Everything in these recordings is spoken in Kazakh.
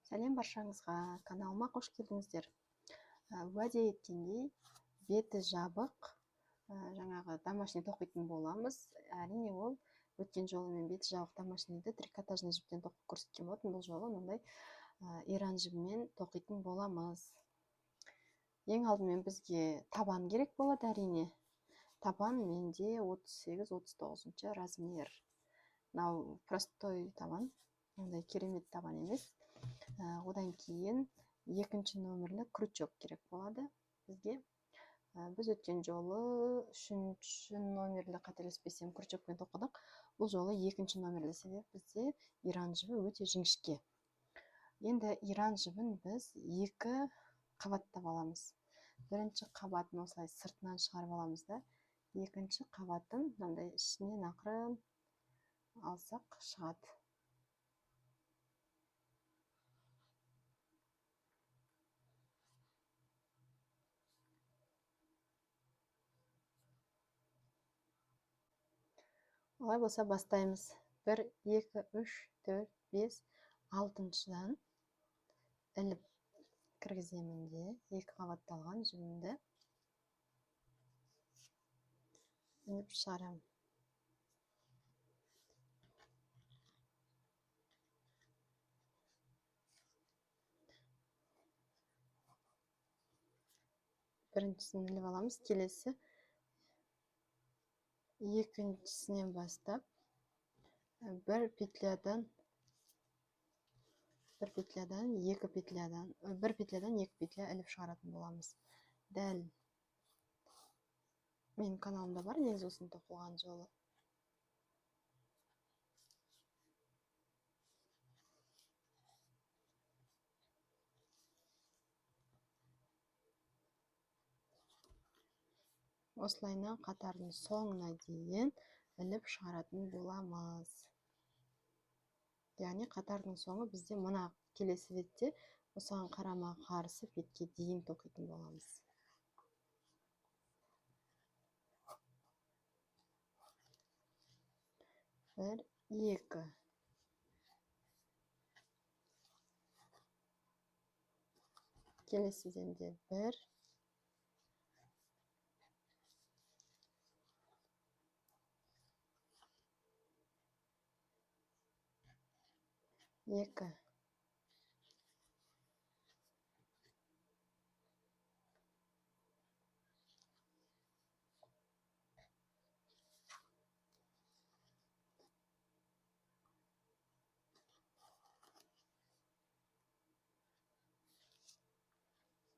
Сәлем баршаңызға, каналыма қош келдіңіздер. Уәде еткендей, беті жабық, жаңағы домашний тоқитын боламыз. Әрине ол өткен жолы мен беті жабық домашнийді трикотажный жіптен тоқып көрсеткен болатын. Бұл жолы мындай иран жібімен тоқитын боламыз. Ең алдымен бізге табан керек болады, әрине. Табан менде 38-39 размер. Мынау простой табан, ондай керемет табан емес. Одан кейін екінші нөмірлі крючок керек болады бізге. Біз өткен жолы үшінші нөмірлі, қателеспесем, крючокпен тоқыдық. Бұл жолы екінші нөмірлі, себебі бізде иран жібі өте жіңішке. Енді иран жібін біз екі қабаттап аламыз. Бірінші қабатын осылай сыртынан шығарып аламыз да, екінші қабатын мынандай ішінен ақырын алсақ шығады. Олай болса бастаймыз. 1, 2, 3, 4, 5, 6-шыдан іліп кіргіземін де, екі қабатталған жібімді іліп шығарамын. Біріншісін іліп аламыз, келесі екіншісінен бастап бір петлядан екі петля іліп шығаратын боламыз. Дәл менің каналымда бар, негізі осыны тоқылған жолы. Осылайынан қатардың соңына дейін іліп шығаратын боламыз. Яғни қатардың соңы бізде мына келесі ретте осыған қарама қарсы бетке дейін тоқитын боламыз. Бір, екі. Келесіден де бір, екі.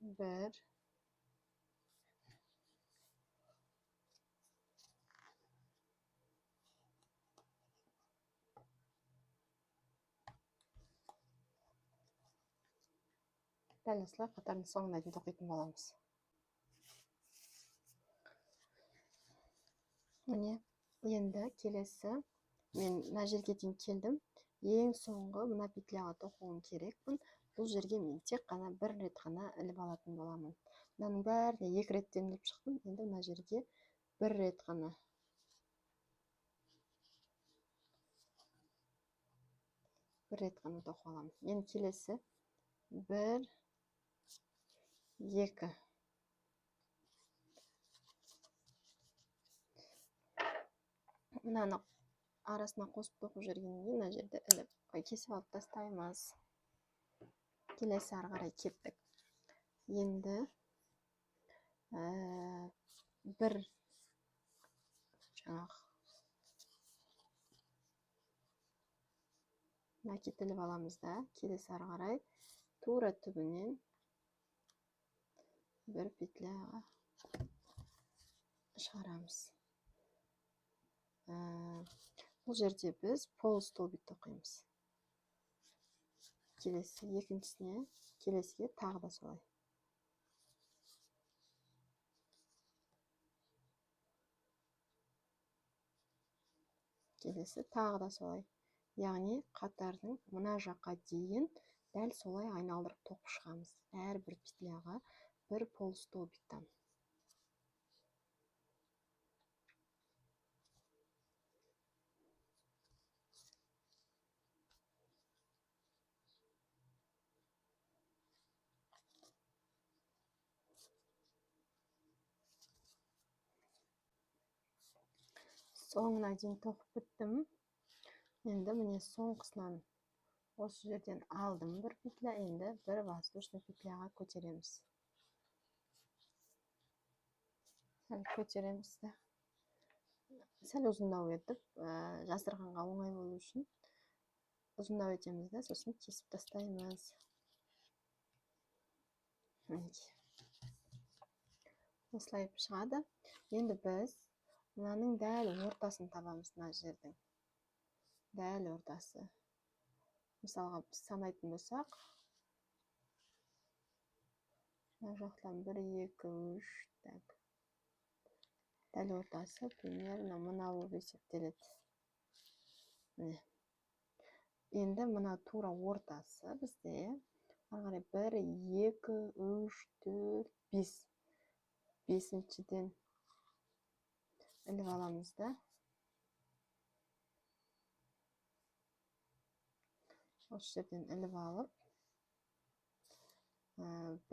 Bir, дәл осылай қатардың соңына дейін тоқитын боламыз. Міне, енді келесі мен мына жерге дейін келдім. Ең соңғы мына петляға тоқуым керекпін. Бұл жерге мен тек қана бір рет қана іліп алатын боламын. Мынаның бәріне екі реттен іліп шықтым. Енді мына жерге бір рет қана. Бір рет қана тоқып аламын. Енді келесі бір, екі. Мынаны арасына қосып тоқып жүргеннен кейін мына жерді іліп кесіп алып тастаймыз. Келесі ары қарай кеттік. Енді бір макет іліп аламыз да, келесі ары қарай тура түбінен бір петляға шығарамыз. Бұл жерде біз полустолбик тоқимыз. Келесі екіншісіне, келесіге тағы да солай. Келесі тағы да солай. Яғни қатардың мына жаққа дейін дәл солай айналдырып тоқып шығамыз. Әрбір петляға бір полустолбиктан. Соңына дейін тоқып біттім. Енді міне соңғысынан осы жерден алдым бір петля, енді бір воздушный петляға көтереміз. Сәл көтереміз да. Сәл ұзындау етіп, жасырғанға оңай болу үшін ұзындау етеміз да, сосын кесіп тастаймыз. Осылай шығады. Енді біз мынаның дәл ортасын табамыз, мына жердің. Дәл ортасы. Мысалға біз санайтын болсақ, мына жақтан 1, 2, 3, так. Дәл ортасы примерно мына болып есептеледі. Енді мына тура ортасы бізде ары қарай 1, 2, 3, 4, 5. Бесіншіден іліп аламыз да. Осы жерден іліп алып,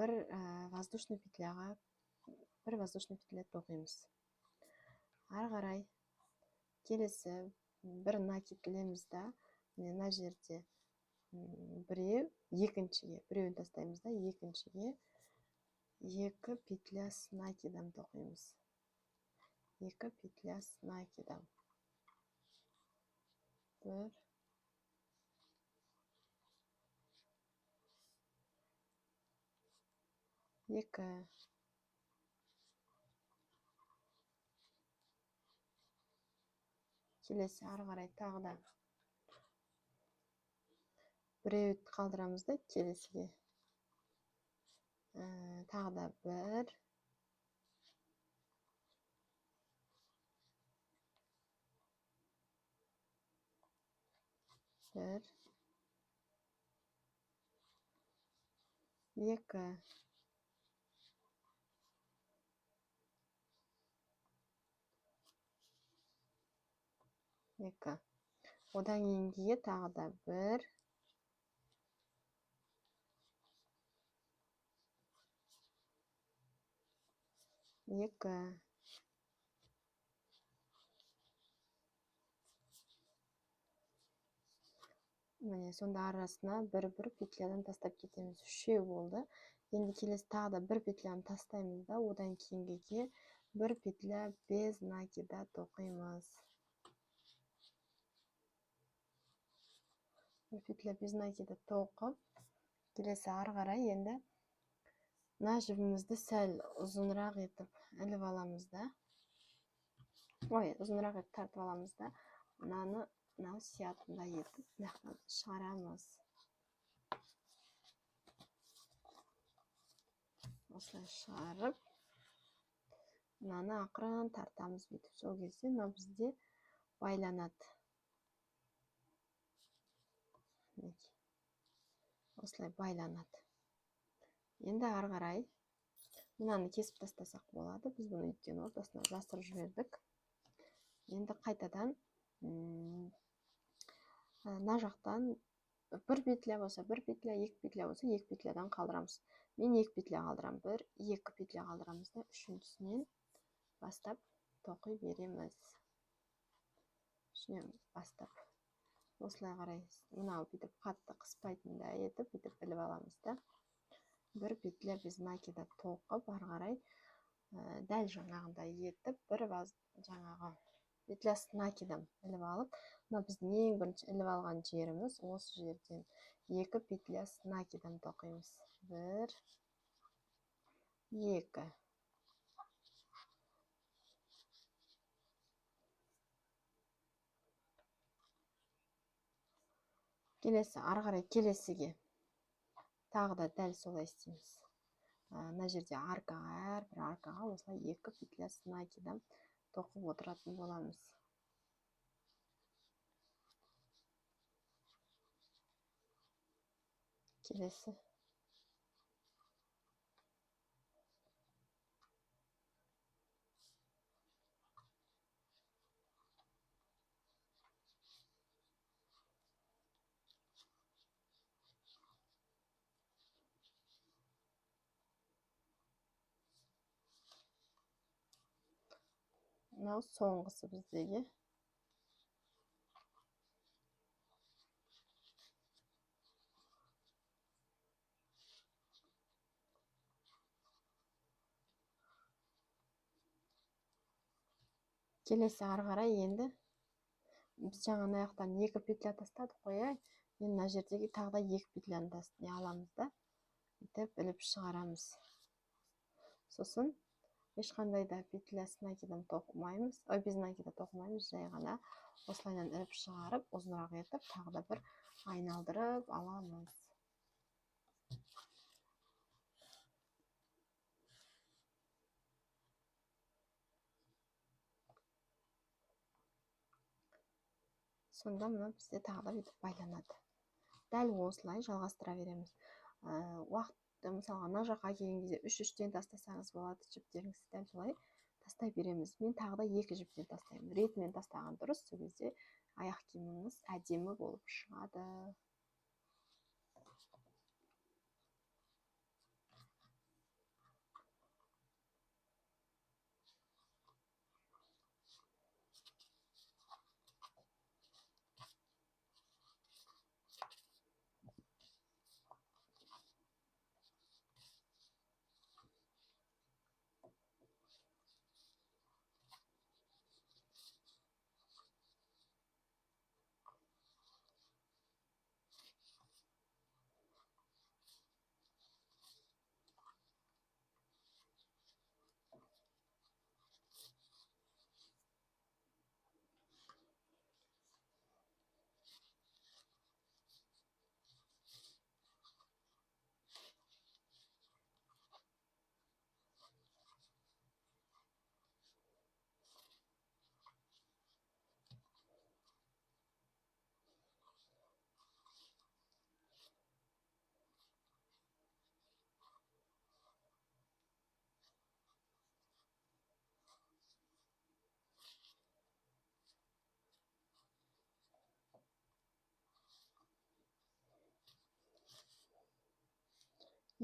бір воздушный петля тоқимыз. Ары қарай келесі бір накид ілеміз да, мына жерде біреуін тастаймыз да, екіншіге 2 петля с накидом тоқимыз. 2 петля с накидом. 1, 2. Келесі ары қарай тағы да біреуін қалдырамыз да, келесіге. Тағы да 1. 1, 2. Одан кейінгі тағы да 1, 2. Міне сонда арасына бір петлядан тастап кетеміз. 3 болды. Енді келесі тағы да бір петляны тастаймыз да, одан кейінгіге бір петля без накида тоқимыз. Бір петля без накида тоқып, келесі ары қарай енді мына жібімізді сәл ұзынырақ етіп іліп аламыз да. Ұзынырақ етіп тартып аламыз да. Мынаны сиятында етіп шығарамыз. Осылай шығарып, мынаны ақырын тартамыз бүйтіп. Сол кезде мына бізде байланады. Осылай байланады. Енді ары қарай мынаны кесіп тастасақ болады. Біз бұны өйткені ортасына жасырып жібердік. Енді қайтадан мына жақтан бір петля болса, бір петля, екі петля болса, екі петлядан қалдырамыз. Мен екі петля қалдырам, бір, екі петля қалдырамыз да, үшіншісінен бастап тоқи береміз. Үшінен бастап. Осылай қарай, мынау бүйтіп қатты қыспайтында етіп, бүйтіп іліп аламыз да. Бір петля без накида тоқып, ары қарай дәл жаңағында етіп, бір жаңағы петля с накидом іліп алып, мына біздің ең бірінші іліп алған жеріміз, осы жерден 2 петля с накидом тоқимыз. 1, 2. Келесі, ары қарай келесіге тағы да дәл солай істейміз. Мына жерде аркаға, әрбір аркаға осылай 2 петля с накидом тоқып отыратын боламыз. Келесі. Мынау соңғысы біздегі. келесі ары қарай енді біз жаңа аяқтан 2 петля тастадық қой, енді мына жердегі тағы да 2 петляны не аламыз да бүйтіп іліп шығарамыз. Сосын ешқандай да петля с накидом тоқымаймыз, без накида тоқымаймыз, жай ғана осылайдан іліп шығарып, ұзынырақ етіп, тағы да бір айналдырып аламыз. Сонда мына бізде тағы да бүйтіп байланады. Дәл осылай жалғастыра береміз. Уақытты мысалға мына жаққа келген кезде 3-3-тен тастасаңыз болады, жіптеріңізді дәл солай тастай береміз. Мен тағы да 2 жіптен тастаймын. Ретімен тастаған дұрыс, сол кезде аяқ киіміңіз әдемі болып шығады.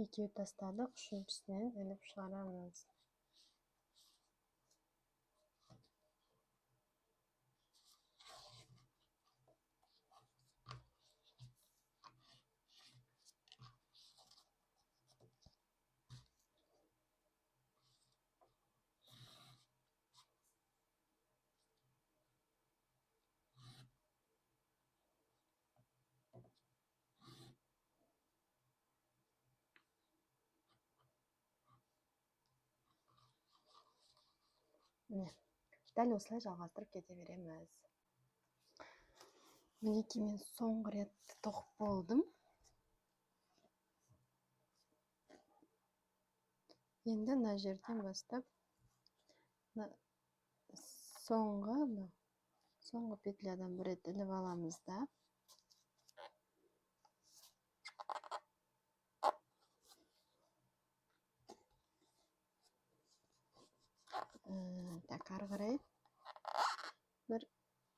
Екеу тастадық, үшіншісінен іліп шығарамыз. Дәл осылай жалғастырып кете береміз. Мінекей мен соңғы рет тоқып болдым. Енді мына жерден бастап соңғы петлядан бір рет іліп аламыз да. Так, ары қарай бір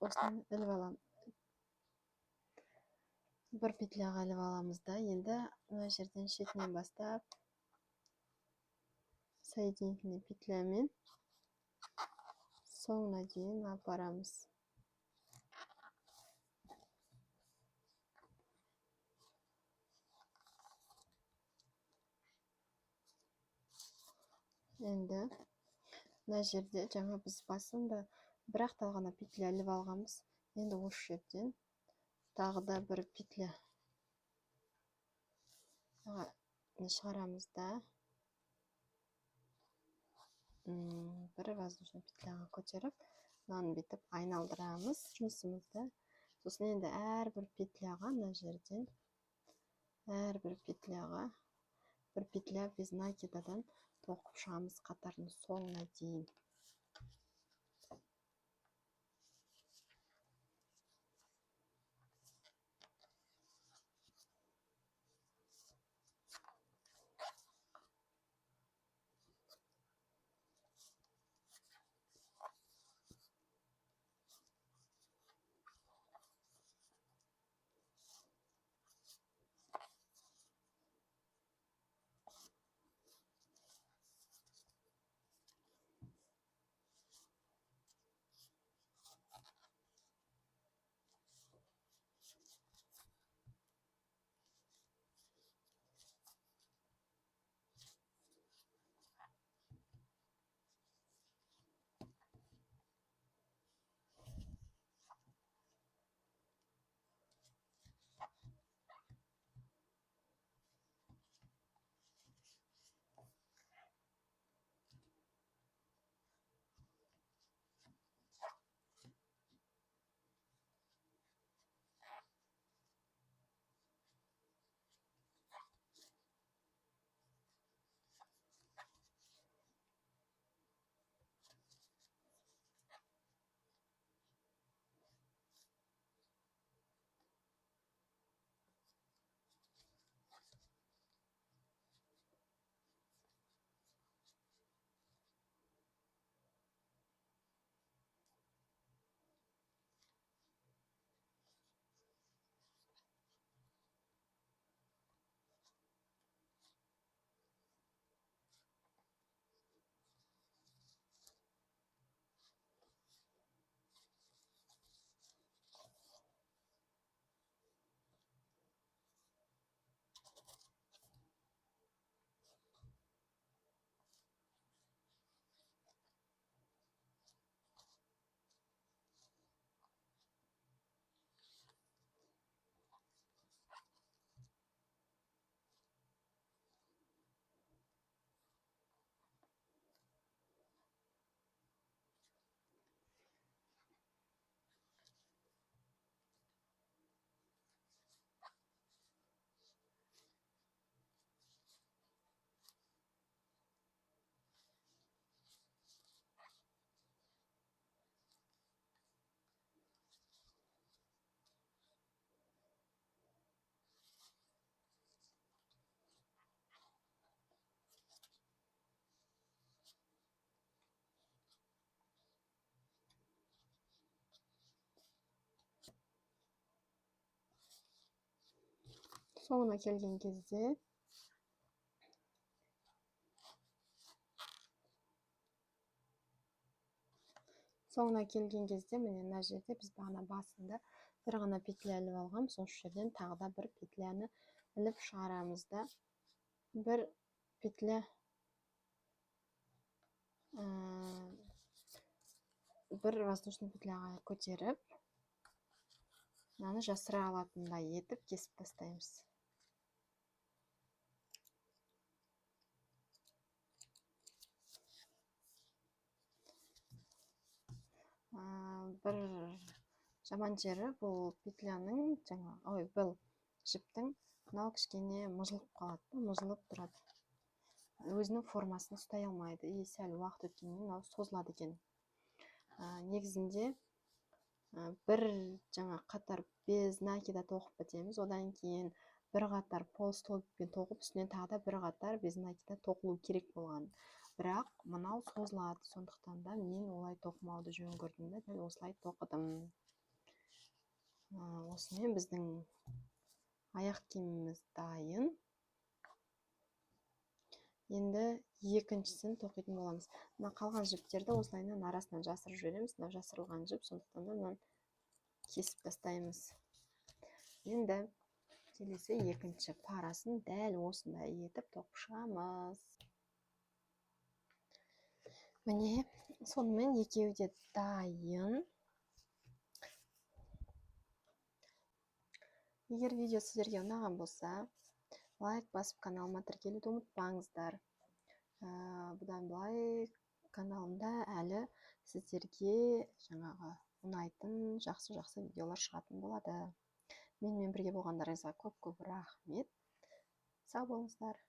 осылай іліп аламыз. Бір петляға іліп аламыз да, енді мына жерден шетінен бастап соединительный петлямен соңына дейін апарамыз. Енді мына жерде жаңа біз басында бір ақтал ғана петля іліп алғанбыз. Енді осы жерден тағы да бір петля шығарамыз да, бір воздушный петляға көтеріп, мынаны бүйтіп айналдырамыз жұмысымызды. Сосын енді әрбір петляға мына жерден әрбір петляға бір петля без накидадан тоқып шығамыз қатардың соңына дейін. соңына келген кезде міне мына жерде біз бағана басында бір ғана петля іліп алғанбыз. Осы жерден тағы да бір петляны іліп шығарамыз да бір петля бір воздушный петляға көтеріп мынаны жасыра алатындай етіп кесіп тастаймыз. Бір жаман жері бұл петляның бұл жіптің мынау кішкене мұзылып қалады, мұзылып тұрады. Өзінің формасын ұстай алмайды. Сәл уақыт өткеннен мынау созылады екен. Негізінде бір қатар без накида тоқып бітеміз. Одан кейін бір қатар полстолбикпен тоқып, үстінен тағы да бір қатар без накида тоқылу керек болған. Бірақ мынау созылады, сондықтан да мен олай тоқымауды жөн көрдім де, дәл осылай тоқыдым. Осымен біздің аяқ киіміміз дайын. Енді екіншісін тоқитын боламыз. Мына қалған жіптерді осылайынан арасынан жасырып жібереміз. Мына жасырылған жіп, сондықтан да мынаны кесіп тастаймыз. Енді келесі екінші парасын дәл осындай етіп тоқып шығамыз. Міне, сонымен екеуі де дайын. Егер видео сіздерге ұнаған болса, лайк басып каналыма тіркелуді ұмытпаңыздар. Бұдан былай каналымда әлі сіздерге ұнайтын жақсы видеолар шығатын болады. Менімен бірге болғандарыңызға көп рахмет. Сау болыңыздар.